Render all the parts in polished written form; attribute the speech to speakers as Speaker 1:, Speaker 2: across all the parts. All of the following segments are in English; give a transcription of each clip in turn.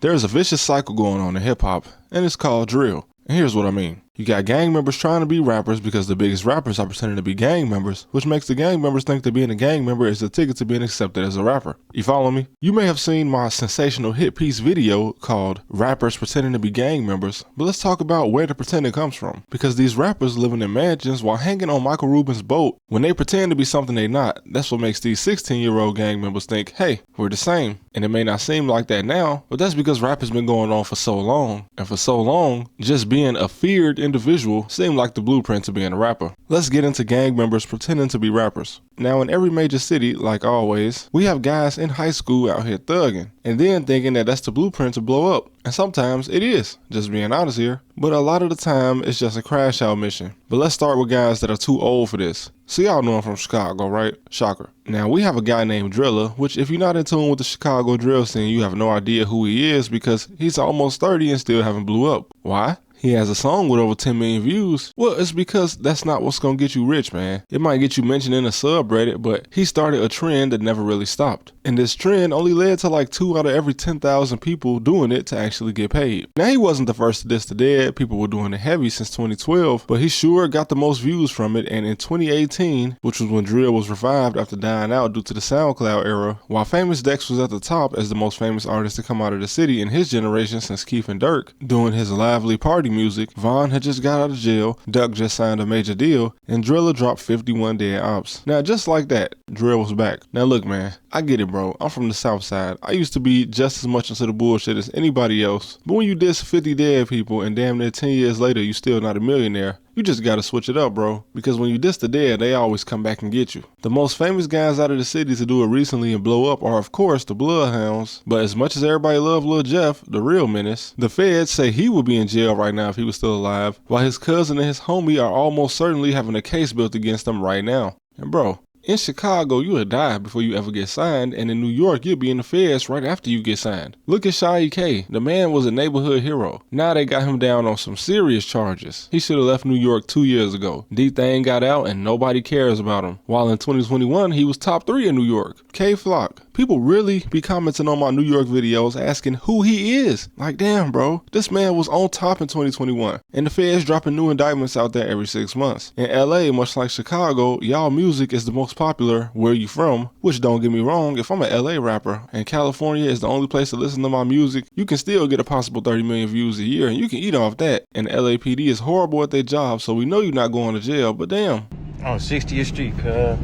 Speaker 1: There's a vicious cycle going on in hip hop, and it's called drill. And here's what I mean. You got gang members trying to be rappers because the biggest rappers are pretending to be gang members, which makes the gang members think that being a gang member is the ticket to being accepted as a rapper. You follow me? You may have seen my sensational hit piece video called Rappers Pretending to be Gang Members, but let's talk about where the pretending comes from. Because these rappers living in mansions while hanging on Michael Rubin's boat, when they pretend to be something they not, that's what makes these 16-year-old gang members think, hey, we're the same. And it may not seem like that now, but that's because rap has been going on for so long. And for so long, just being a feared individual seemed like the blueprint to being a rapper. Let's get into gang members pretending to be rappers. Now, in every major city, like always, we have guys in high school out here thugging, and then thinking that that's the blueprint to blow up. And sometimes it is, just being honest here. But a lot of the time, it's just a crash out mission. But let's start with guys that are too old for this. So y'all know I'm from Chicago, right? Shocker. Now, we have a guy named Driller, which if you're not in tune with the Chicago drill scene, you have no idea who he is because he's almost 30 and still haven't blew up. Why? He has a song with over 10 million views. Well, it's because that's not what's gonna get you rich, man. It might get you mentioned in a subreddit, but he started a trend that never really stopped. And this trend only led to like 2 out of every 10,000 people doing it to actually get paid. Now, he wasn't the first to diss the dead. People were doing it heavy since 2012, but he sure got the most views from it. And in 2018, which was when drill was revived after dying out due to the SoundCloud era, while Famous Dex was at the top as the most famous artist to come out of the city in his generation since Keith and Dirk, doing his lively party music, Vaughn had just got out of jail, Duck just signed a major deal, and Driller dropped 51 dead ops. Now, just like that, drill was back. Now look, man, I get it, bro. I'm from the South Side. I used to be just as much into the bullshit as anybody else. But when you diss 50 dead people and damn near 10 years later you still not a millionaire, you just gotta switch it up, bro. Because when you diss the dead, they always come back and get you. The most famous guys out of the city to do it recently and blow up are, of course, the Bloodhounds. But as much as everybody loved Lil Jeff, the real menace, the feds say he would be in jail right now if he was still alive, while his cousin and his homie are almost certainly having a case built against him right now. And bro, in Chicago, you would die before you ever get signed, and in New York, you'll be in the feds right after you get signed. Look at Shy K. The man was a neighborhood hero. Now they got him down on some serious charges. He should have left New York 2 years ago. D-Thang got out and nobody cares about him. While in 2021, he was top 3 in New York. K-Flock. People really be commenting on my New York videos asking who he is. Like, damn, bro. This man was on top in 2021. And the feds dropping new indictments out there every 6 months. In LA, much like Chicago, y'all music is the most popular where you from, which don't get me wrong, if I'm an LA rapper and California is the only place to listen to my music, you can still get a possible 30 million views a year and you can eat off that. And LAPD is horrible at their job, so we know you're not going to jail, but damn.
Speaker 2: On 60th Street, cuz.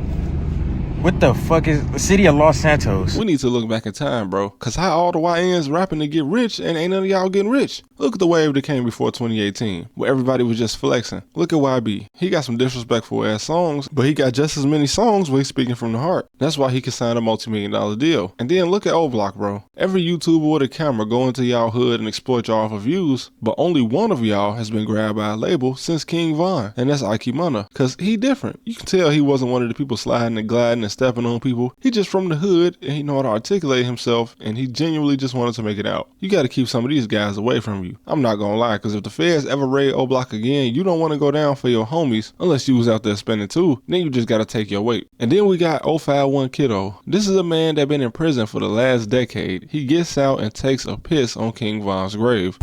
Speaker 2: What the fuck is the city of Los Santos?
Speaker 1: We need to look back in time, bro. Cause how all the YNs rapping to get rich and ain't none of y'all getting rich. Look at the wave that came before 2018, where everybody was just flexing. Look at YB. He got some disrespectful ass songs, but he got just as many songs where he's speaking from the heart. That's why he can sign a multi-million-dollar deal. And then look at O-Block, bro. Every YouTuber with a camera go into y'all hood and exploit y'all for views, but only one of y'all has been grabbed by a label since King Von, and that's Ike Munna. Cause he different. You can tell he wasn't one of the people sliding and gliding and stepping on people. He just from the hood and he know how to articulate himself, and he genuinely just wanted to make it out. You got to keep some of these guys away from you. I'm not gonna lie, cause if the feds ever raid O-Block again, you don't want to go down for your homies unless you was out there spending too. Then you just got to take your weight. And then we got 051 Kiddo. This is a man that been in prison for the last decade. He gets out and takes a piss on King Von's grave.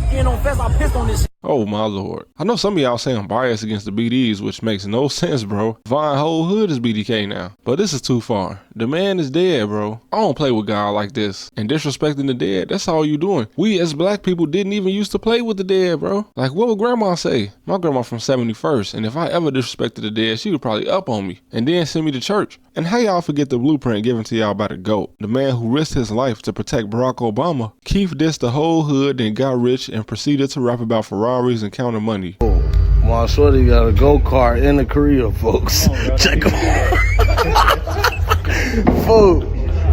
Speaker 1: Oh my lord. I know some of y'all say I'm biased against the BDs, which makes no sense, bro. Von whole hood is BDK now. But this is too far. The man is dead, bro. I don't play with God like this. And disrespecting the dead, that's all you doing. We as black people didn't even used to play with the dead, bro. Like, what would grandma say? My grandma from 71st, and if I ever disrespected the dead, she would probably up on me and then send me to church. And how y'all forget the blueprint given to y'all by the GOAT, the man who risked his life to protect Barack Obama? Keith dissed the whole hood, then got rich and proceeded to rap about Ferraris and counting money.
Speaker 3: My shorty got a go-kart in the Korea, folks. Check him out.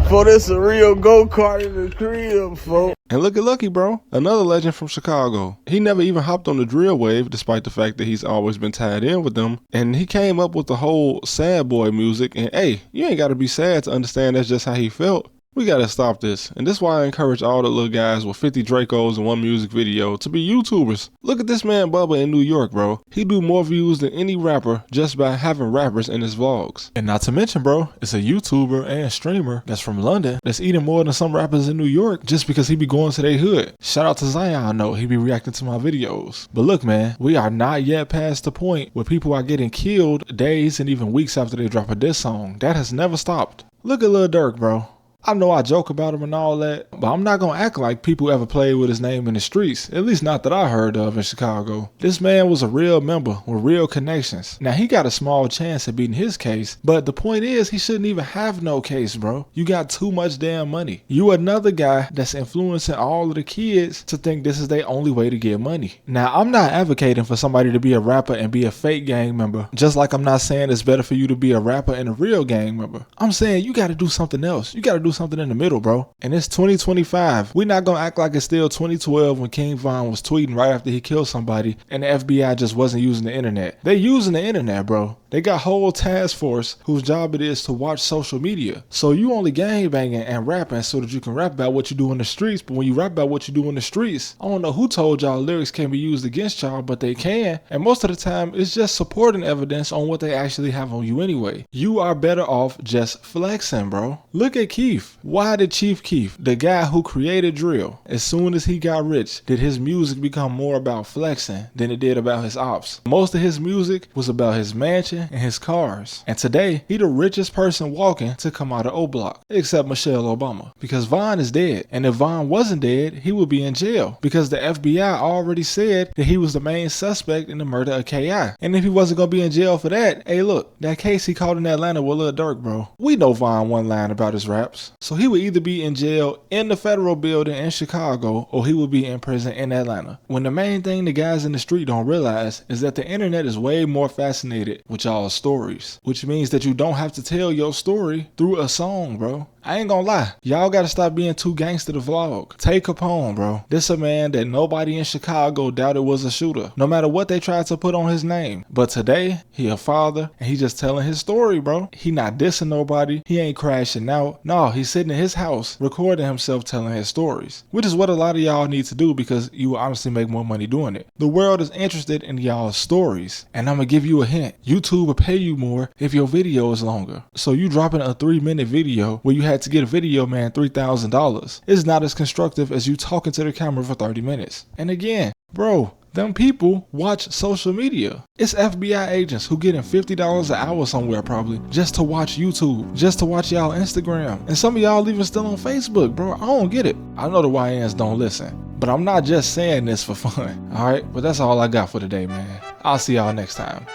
Speaker 3: Folks, this a real go-kart in the Korea, folks.
Speaker 1: And look at Lucky, bro. Another legend from Chicago. He never even hopped on the drill wave, despite the fact that he's always been tied in with them. And he came up with the whole sad boy music. And hey, you ain't got to be sad to understand that's just how he felt. We gotta stop this, and this is why I encourage all the little guys with 50 Dracos in one music video to be YouTubers. Look at this man Bubba in New York, bro. He do more views than any rapper just by having rappers in his vlogs. And not to mention, bro, it's a YouTuber and streamer that's from London that's eating more than some rappers in New York just because he be going to their hood. Shout out to Zion, though. He be reacting to my videos. But look, man, we are not yet past the point where people are getting killed days and even weeks after they drop a diss song. That has never stopped. Look at Lil Durk, bro. I know I joke about him and all that, but I'm not gonna act like people ever played with his name in the streets, at least not that I heard of in Chicago. This man was a real member with real connections. Now he got a small chance at beating his case, but the point is he shouldn't even have no case, bro. You got too much damn money. You another guy that's influencing all of the kids to think this is their only way to get money. Now I'm not advocating for somebody to be a rapper and be a fake gang member, just like I'm not saying it's better for you to be a rapper and a real gang member. I'm saying you gotta do something else. You gotta do something in the middle, bro. And it's 2025. We're not gonna act like it's still 2012 when King Von was tweeting right after he killed somebody and the FBI just wasn't using the internet. They using the internet, bro. They got whole task force whose job it is to watch social media. So you only gang banging and rapping so that you can rap about what you do in the streets. But when you rap about what you do in the streets, I don't know who told y'all lyrics can't be used against y'all, but they can. And most of the time, it's just supporting evidence on what they actually have on you anyway. You are better off just flexing, bro. Look at Keef. Why did Chief Keef, the guy who created drill, as soon as he got rich, did his music become more about flexing than it did about his ops? Most of his music was about his mansion and his cars. And today, he the richest person walking to come out of O-Block, except Michelle Obama. Because Von is dead. And if Von wasn't dead, he would be in jail. Because the FBI already said that he was the main suspect in the murder of K.I. And if he wasn't gonna be in jail for that, hey look, that case he caught in Atlanta with Lil Durk, bro. We know Von one line about his raps. So he would either be in jail in the federal building in Chicago or he would be in prison in Atlanta. When the main thing the guys in the street don't realize is that the internet is way more fascinated with y'all's stories, which means that you don't have to tell your story through a song, bro. I ain't gonna lie, y'all gotta stop being too gangster to vlog. Take Capone, bro. This a man that nobody in Chicago doubted was a shooter, no matter what they tried to put on his name. But today, he a father, and he just telling his story, bro. He not dissing nobody, he ain't crashing out. No, he's sitting in his house, recording himself telling his stories, which is what a lot of y'all need to do because you will honestly make more money doing it. The world is interested in y'all's stories, and I'm gonna give you a hint. YouTube will pay you more if your video is longer. So you dropping a 3-minute video where you had to get a video man $3,000 is not as constructive as you talking to the camera for 30 minutes. And again, bro, them people watch social media. It's FBI agents who getting $50 an hour somewhere probably just to watch YouTube, just to watch y'all Instagram. And some of y'all even still on Facebook, bro. I don't get it. I know the YNs don't listen, but I'm not just saying this for fun. All right, but that's all I got for today, man. I'll see y'all next time.